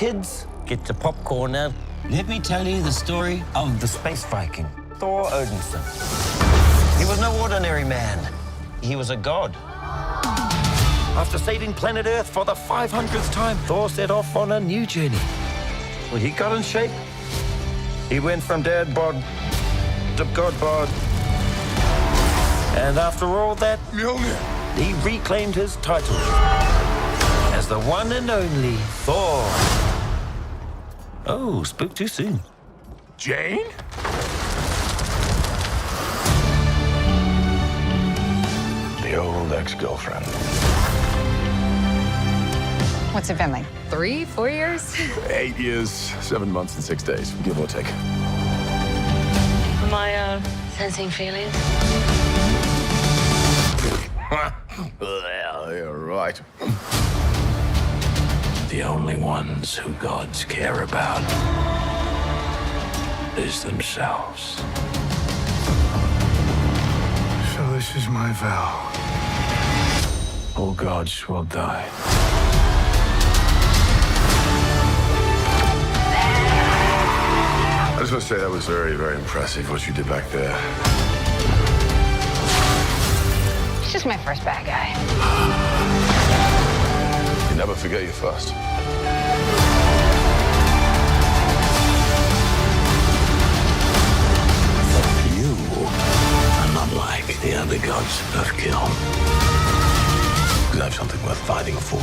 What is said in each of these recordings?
kids, get your popcorn now. Let me tell you the story of the space Viking, Thor Odinson. He was no ordinary man. He was a god. After saving planet Earth for the 500th time, Thor set off on a new journey. Well, he got in shape. He went from dad bod to god bod. And after all that, he reclaimed his title as the one and only Thor. Oh, spoke too soon. Jane? The old ex-girlfriend. What's it been, like 3, 4 years? 8 years, 7 months and 6 days, give or take. Am I, sensing feelings? Well, you're right. The only ones who gods care about is themselves. So this is my vow. All gods will die. I just want to say that was very, very impressive what you did back there. He's just my first bad guy. You never forget your first. You are not like the other gods of kill. Because I have something worth fighting for.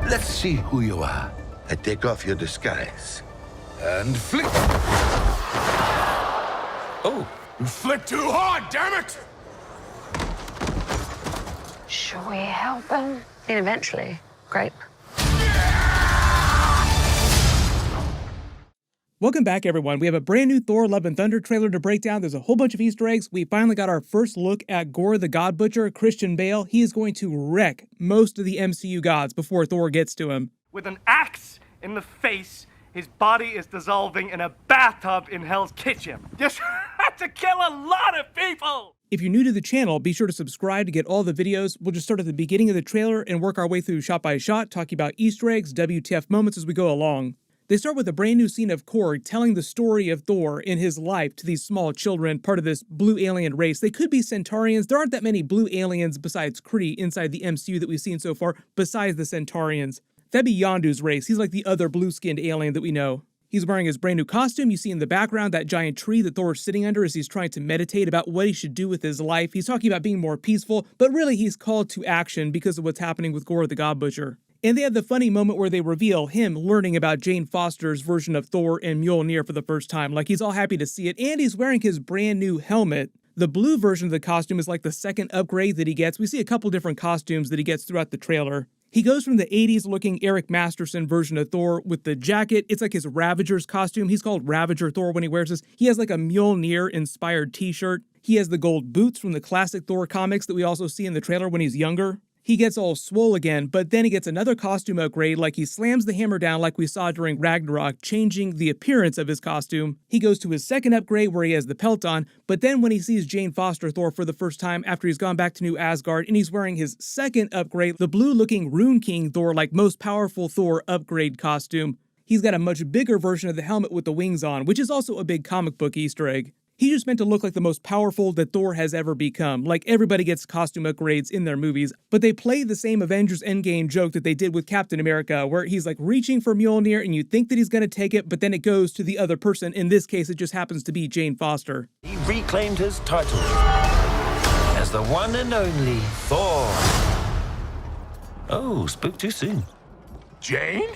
Let's see who you are. I take off your disguise. And flick. Oh. You flicked too hard, damn it! Should we help him? And eventually, grape. Welcome back, everyone. We have a brand new Thor Love and Thunder trailer to break down. There's a whole bunch of Easter eggs. We finally got our first look at Gore the God Butcher, Christian Bale. He is going to wreck most of the MCU gods before Thor gets to him. With an axe in the face, his body is dissolving in a bathtub in Hell's Kitchen. Just had to kill a lot of people! If you're new to the channel, be sure to subscribe to get all the videos. We'll just start at the beginning of the trailer and work our way through shot by shot, talking about Easter eggs, WTF moments as we go along. They start with a brand new scene of Korg telling the story of Thor in his life to these small children, part of this blue alien race. They could be Centaurians. There aren't that many blue aliens besides Kree inside the MCU that we've seen so far, besides the Centaurians. That'd be Yondu's race. He's like the other blue-skinned alien that we know. He's wearing his brand new costume. You see in the background that giant tree that Thor's sitting under as he's trying to meditate about what he should do with his life. He's talking about being more peaceful, but really he's called to action because of what's happening with Gore the God Butcher. And they have the funny moment where they reveal him learning about Jane Foster's version of Thor and Mjolnir for the first time. Like, he's all happy to see it, and he's wearing his brand new helmet. The blue version of the costume is like the second upgrade that he gets. We see a couple different costumes that he gets throughout the trailer. He goes from the 80s looking Eric Masterson version of Thor with the jacket. It's like his Ravager's costume. He's called Ravager Thor when he wears this. He has like a Mjolnir inspired t-shirt. He has the gold boots from the classic Thor comics that we also see in the trailer when he's younger. He gets all swole again, but then he gets another costume upgrade, like he slams the hammer down like we saw during Ragnarok, changing the appearance of his costume. He goes to his second upgrade where he has the pelt on, but then when he sees Jane Foster Thor for the first time after he's gone back to New Asgard and he's wearing his second upgrade, the blue-looking Rune King Thor, like most powerful Thor upgrade costume. He's got a much bigger version of the helmet with the wings on, which is also a big comic book Easter egg. He just meant to look like the most powerful that Thor has ever become. Like, everybody gets costume upgrades in their movies, but they play the same Avengers Endgame joke that they did with Captain America, where he's like reaching for Mjolnir and you think that he's gonna take it, but then it goes to the other person. In this case, it just happens to be Jane Foster. He reclaimed his title as the one and only Thor. Oh, spoke too soon. Jane?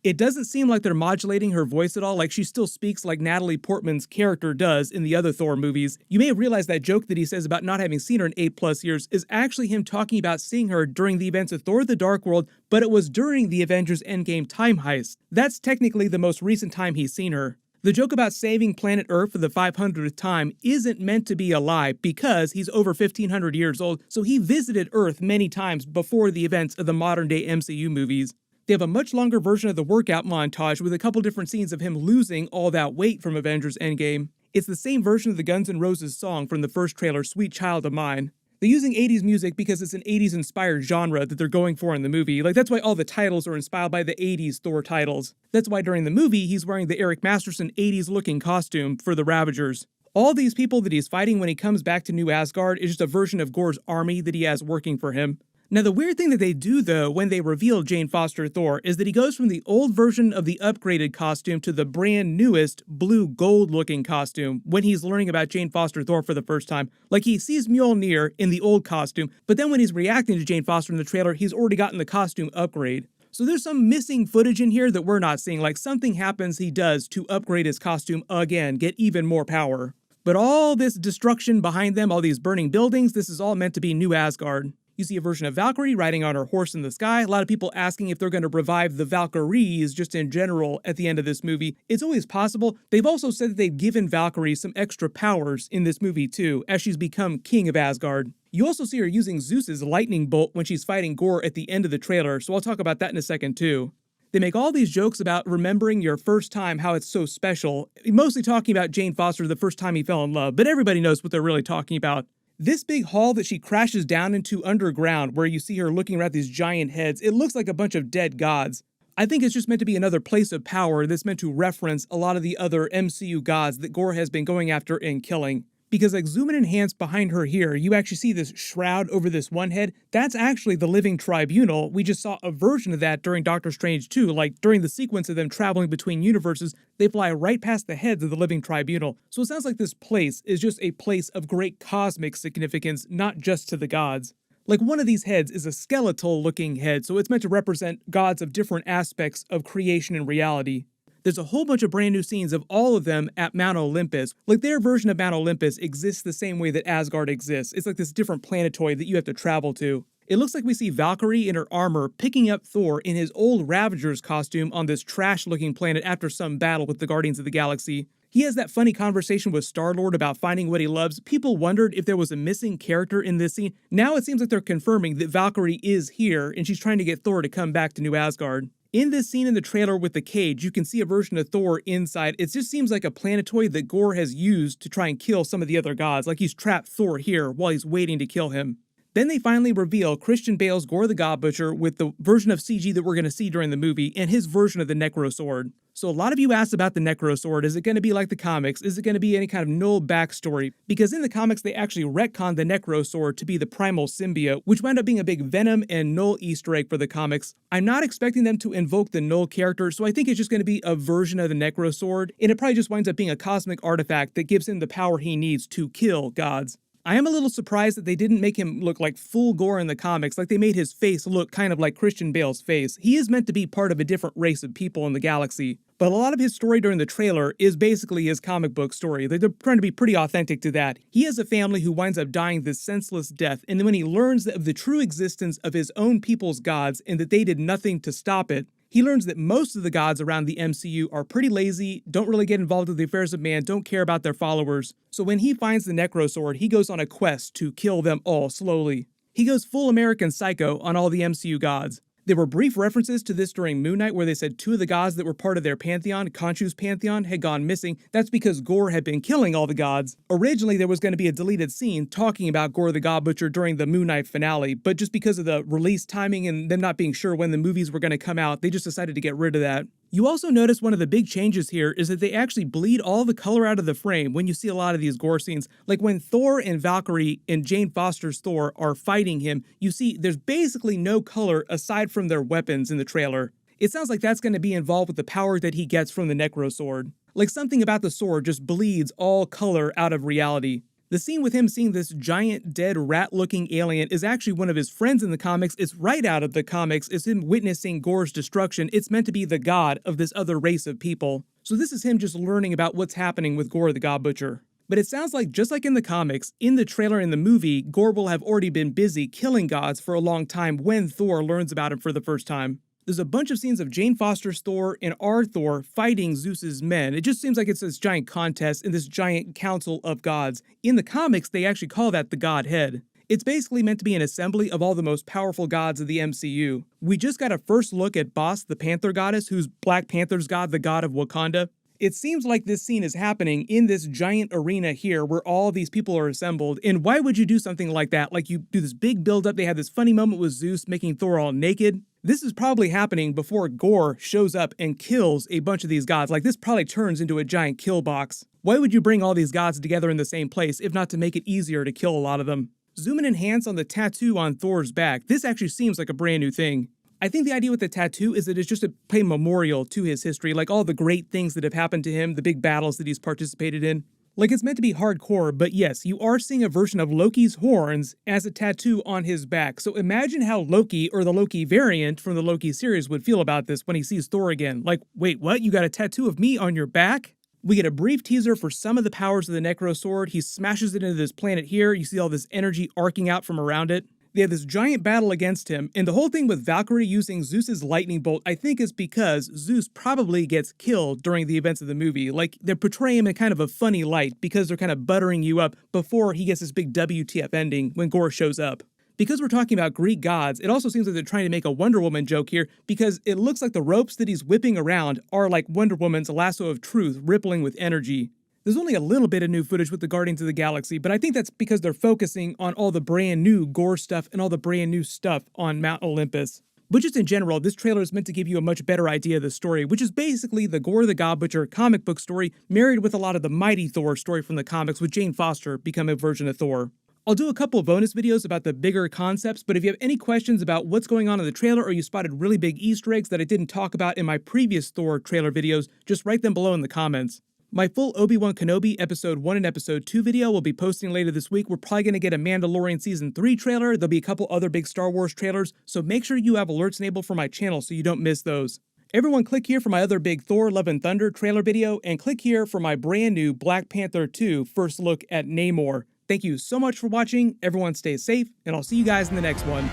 It doesn't seem like they're modulating her voice at all, like she still speaks like Natalie Portman's character does in the other Thor movies. You may have realized that joke that he says about not having seen her in 8+ years is actually him talking about seeing her during the events of Thor the Dark World, but it was during the Avengers Endgame time heist. That's technically the most recent time he's seen her. The joke about saving planet Earth for the 500th time isn't meant to be a lie because he's over 1,500 years old, so he visited Earth many times before the events of the modern-day MCU movies. They have a much longer version of the workout montage with a couple different scenes of him losing all that weight from Avengers Endgame. It's the same version of the Guns N' Roses song from the first trailer, Sweet Child of Mine. They're using 80s music because it's an 80s inspired genre that they're going for in the movie. Like, that's why all the titles are inspired by the 80s Thor titles. That's why during the movie, he's wearing the Eric Masterson 80s looking costume for the Ravagers. All these people that he's fighting when he comes back to New Asgard is just a version of Gorr's army that he has working for him. Now, the weird thing that they do, though, when they reveal Jane Foster Thor, is that he goes from the old version of the upgraded costume to the brand newest blue-gold-looking costume when he's learning about Jane Foster Thor for the first time. Like, he sees Mjolnir in the old costume, but then when he's reacting to Jane Foster in the trailer, he's already gotten the costume upgrade. So there's some missing footage in here that we're not seeing, like something happens he does to upgrade his costume again, get even more power. But all this destruction behind them, all these burning buildings, this is all meant to be New Asgard. You see a version of Valkyrie riding on her horse in the sky. A lot of people asking if they're going to revive the Valkyries just in general at the end of this movie. It's always possible. They've also said that they've given Valkyrie some extra powers in this movie too, as she's become king of Asgard. You also see her using Zeus's lightning bolt when she's fighting Gorr at the end of the trailer, so I'll talk about that in a second too. They make all these jokes about remembering your first time, how it's so special, mostly talking about Jane Foster the first time he fell in love, but everybody knows what they're really talking about. This big hall that she crashes down into underground, where you see her looking around these giant heads, it looks like a bunch of dead gods. I think it's just meant to be another place of power that's meant to reference a lot of the other MCU gods that Gorr has been going after and killing. Because like zoom in and enhance behind her here, you actually see this shroud over this one head. That's actually the Living Tribunal. We just saw a version of that during Doctor Strange 2. Like during the sequence of them traveling between universes, they fly right past the heads of the Living Tribunal. So it sounds like this place is just a place of great cosmic significance, not just to the gods. Like one of these heads is a skeletal looking head, so it's meant to represent gods of different aspects of creation and reality. There's a whole bunch of brand new scenes of all of them at Mount Olympus. Like their version of Mount Olympus exists the same way that Asgard exists. It's like this different planetoid that you have to travel to. It looks like we see Valkyrie in her armor picking up Thor in his old Ravager's costume on this trash-looking planet after some battle with the Guardians of the Galaxy. He has that funny conversation with Star-Lord about finding what he loves. People wondered if there was a missing character in this scene. Now it seems like they're confirming that Valkyrie is here and she's trying to get Thor to come back to New Asgard. In this scene in the trailer with the cage, you can see a version of Thor inside. It just seems like a planetoid that Gorr has used to try and kill some of the other gods, like he's trapped Thor here while he's waiting to kill him. Then they finally reveal Christian Bale's Gorr the God Butcher with the version of CG that we're going to see during the movie and his version of the Necro Sword. So a lot of you asked about the Necro Sword. Is it going to be like the comics? Is it going to be any kind of null backstory? Because in the comics, they actually retconned the Necro Sword to be the primal symbiote, which wound up being a big Venom and Null Easter egg for the comics. I'm not expecting them to invoke the Null character, so I think it's just going to be a version of the Necro Sword, and it probably just winds up being a cosmic artifact that gives him the power he needs to kill gods. I am a little surprised that they didn't make him look like full Gorr in the comics, like they made his face look kind of like Christian Bale's face. He is meant to be part of a different race of people in the galaxy, but a lot of his story during the trailer is basically his comic book story. They're trying to be pretty authentic to that. He has a family who winds up dying this senseless death, and then when he learns of the true existence of his own people's gods and that they did nothing to stop it, he learns that most of the gods around the MCU are pretty lazy, don't really get involved with the affairs of man, don't care about their followers. So when he finds the Necro Sword, he goes on a quest to kill them all slowly. He goes full American Psycho on all the MCU gods. There were brief references to this during Moon Knight where they said two of the gods that were part of their pantheon, Khonshu's pantheon, had gone missing. That's because Gorr had been killing all the gods. Originally, there was going to be a deleted scene talking about Gorr the God Butcher during the Moon Knight finale, but just because of the release timing and them not being sure when the movies were going to come out, they just decided to get rid of that. You also notice one of the big changes here is that they actually bleed all the color out of the frame when you see a lot of these Gorr scenes. Like when Thor and Valkyrie and Jane Foster's Thor are fighting him, you see there's basically no color aside from their weapons in the trailer. It sounds like that's going to be involved with the power that he gets from the Necro Sword. Like something about the sword just bleeds all color out of reality. The scene with him seeing this giant, dead, rat-looking alien is actually one of his friends in the comics. It's right out of the comics. It's him witnessing Gorr's destruction. It's meant to be the god of this other race of people. So this is him just learning about what's happening with Gorr the God Butcher. But it sounds like, just like in the comics, in the trailer and the movie, Gorr will have already been busy killing gods for a long time when Thor learns about him for the first time. There's a bunch of scenes of Jane Foster's Thor and our Thor fighting Zeus's men. It just seems like it's this giant contest in this giant council of gods. In the comics, they actually call that the Godhead. It's basically meant to be an assembly of all the most powerful gods of the MCU. We just got a first look at Boss, the Panther Goddess, who's Black Panther's god, the god of Wakanda. It seems like this scene is happening in this giant arena here where all these people are assembled, and why would you do something like that? Like, you do this big build-up, they have this funny moment with Zeus making Thor all naked. This is probably happening before Gorr shows up and kills a bunch of these gods. Like, this probably turns into a giant kill box. Why would you bring all these gods together in the same place if not to make it easier to kill a lot of them? Zoom and enhance on the tattoo on Thor's back. This actually seems like a brand new thing. I think the idea with the tattoo is that it's just a pay memorial to his history, like all the great things that have happened to him, the big battles that he's participated in. Like, it's meant to be hardcore, but yes, you are seeing a version of Loki's horns as a tattoo on his back. So imagine how Loki, or the Loki variant from the Loki series, would feel about this when he sees Thor again. Like, wait, what? You got a tattoo of me on your back? We get a brief teaser for some of the powers of the Necro Sword. He smashes it into this planet here. You see all this energy arcing out from around it. They have this giant battle against him, and the whole thing with Valkyrie using Zeus's lightning bolt, I think, is because Zeus probably gets killed during the events of the movie. Like, they're portraying him in kind of a funny light because they're kind of buttering you up before he gets this big WTF ending when Gorr shows up. Because we're talking about Greek gods, it also seems like they're trying to make a Wonder Woman joke here because it looks like the ropes that he's whipping around are like Wonder Woman's lasso of truth rippling with energy. There's only a little bit of new footage with the Guardians of the Galaxy, but I think that's because they're focusing on all the brand new Gorr stuff and all the brand new stuff on Mount Olympus. But just in general, this trailer is meant to give you a much better idea of the story, which is basically the Gorr the God Butcher comic book story married with a lot of the Mighty Thor story from the comics with Jane Foster becoming a version of Thor. I'll do a couple of bonus videos about the bigger concepts, but if you have any questions about what's going on in the trailer or you spotted really big Easter eggs that I didn't talk about in my previous Thor trailer videos, just write them below in the comments. My full Obi-Wan Kenobi Episode 1 and Episode 2 video will be posting later this week. We're probably going to get a Mandalorian Season 3 trailer. There'll be a couple other big Star Wars trailers, so make sure you have alerts enabled for my channel so you don't miss those. Everyone click here for my other big Thor Love and Thunder trailer video, and click here for my brand new Black Panther 2 first look at Namor. Thank you so much for watching, everyone stay safe, and I'll see you guys in the next one.